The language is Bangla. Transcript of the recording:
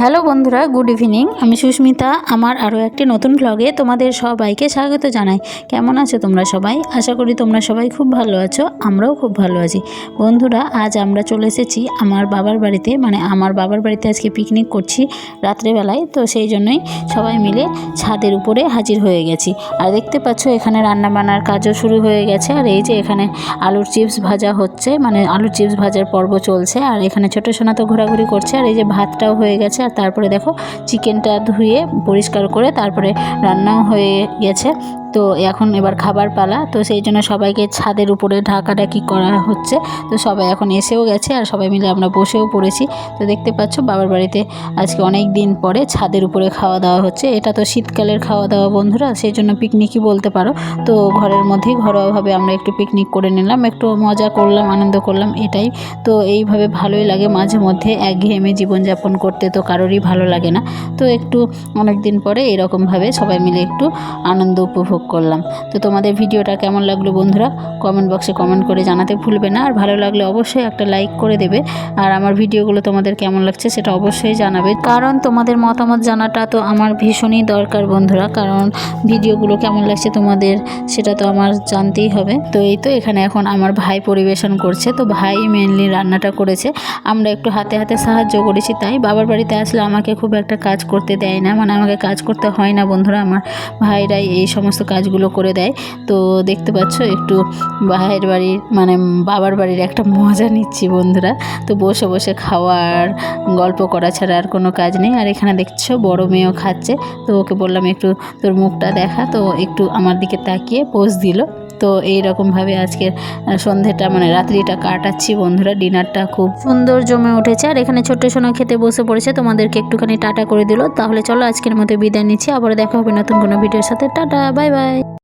হ্যালো বন্ধুরা, গুড ইভিনিং। আমি সুস্মিতা। আমার আরও একটি নতুন ব্লগে তোমাদের সবাইকে স্বাগত জানাই। কেমন আছো তোমরা সবাই? আশা করি তোমরা সবাই খুব ভালো আছো। আমরাও খুব ভালো আছি। বন্ধুরা, আজ আমরা চলে এসেছি আমার বাবার বাড়িতে। আমার বাবার বাড়িতে আজকে পিকনিক করছি রাত্রেবেলায়। তো সেই জন্যই সবাই মিলে ছাদের উপরে হাজির হয়ে গেছি। আর দেখতে পাচ্ছ এখানে রান্নাবান্নার কাজও শুরু হয়ে গেছে। আর এই যে এখানে আলুর চিপস ভাজা হচ্ছে, আলুর চিপস ভাজার পর্ব চলছে। আর এখানে ছোটো সোনা তো ঘোরাঘুরি করছে। আর এই যে ভাতটাও হয়ে গেছে। আর তারপরে দেখো চিকেনটা ধুয়ে পরিষ্কার করে তারপরে রান্নাও হয়ে গেছে। তো এখন এবার খাবার পালা। তো সেই জন্য সবাইকে ছাদের উপরে ঢাকাঢাকি করা হচ্ছে। তো সবাই এখন এসেও গেছে আর সবাই মিলে আমরা বসেও পড়েছি। তো দেখতে পাচ্ছ বাবার বাড়িতে আজকে অনেক দিন পরে ছাদের উপরে খাওয়া দাওয়া হচ্ছে। এটা তো শীতকালের খাওয়া দাওয়া বন্ধুরা, সেই জন্য পিকনিকই বলতে পারো। তো ঘরের মধ্যেই ঘরোয়াভাবে আমরা একটু পিকনিক করে নিলাম, একটু মজা করলাম, আনন্দ করলাম, এটাই। তো এইভাবে ভালোই লাগে মাঝে মধ্যে। একঘেয়েমি জীবনযাপন করতে তো কারোরই ভালো লাগে না। তো একটু অনেক দিন পরে এরকমভাবে সবাই মিলে একটু আনন্দ উপভোগ করলাম। তো তোমাদের ভিডিওটা কেমন লাগলো বন্ধুরা, কমেন্ট বক্সে কমেন্ট করে জানাতে ভুলবে না। আর ভালো লাগলে অবশ্যই একটা লাইক করে দেবে। আর আমার ভিডিওগুলো তোমাদের কেমন লাগছে সেটা অবশ্যই জানাবে, কারণ তোমাদের মতামত জানাটা তো আমার ভীষণই দরকার বন্ধুরা। কারণ ভিডিওগুলো কেমন লাগছে তোমাদের সেটা তো আমার জানতেই হবে। তো এই তো এখানে এখন আমার ভাই পরিবেশন করছে। তো ভাই মেনলি রান্নাটা করেছে, আমরা একটু হাতে হাতে সাহায্য করেছি। তাই বাবার বাড়িতে আসলে আমাকে খুব একটা কাজ করতে দেয় না, আমাকে কাজ করতে হয় না বন্ধুরা। আমার ভাইরাই এই সমস্ত কাজগুলো করে দেয়। তো দেখতে পাচ্ছ একটু ভাইয়ের বাড়ির বাবার বাড়ির একটা মজা নিচ্ছি বন্ধুরা। তো বসে বসে খাওয়ার গল্প করা ছাড়া আর কোনো কাজ নেই। আর এখানে দেখছো বড় মেয়েও খাচ্ছে। তো ওকে বললাম একটু তোর মুখটা দেখা। তো একটু আমার দিকে তাকিয়ে পোজ দিল। তো এইরকমভাবে আজকের সন্ধেটা রাত্রিটা কাটাচ্ছি বন্ধুরা। ডিনারটা খুব সুন্দর জমে উঠেছে। আর এখানে ছোট্ট সোনা খেতে বসে পড়েছে, তোমাদেরকে একটুখানি টাটা করে দিল। তাহলে চলো আজকের মতো বিদায় নিচ্ছি, আবার দেখা হবে নতুন কোনো ভিডিওর সাথে। Tata, bye bye.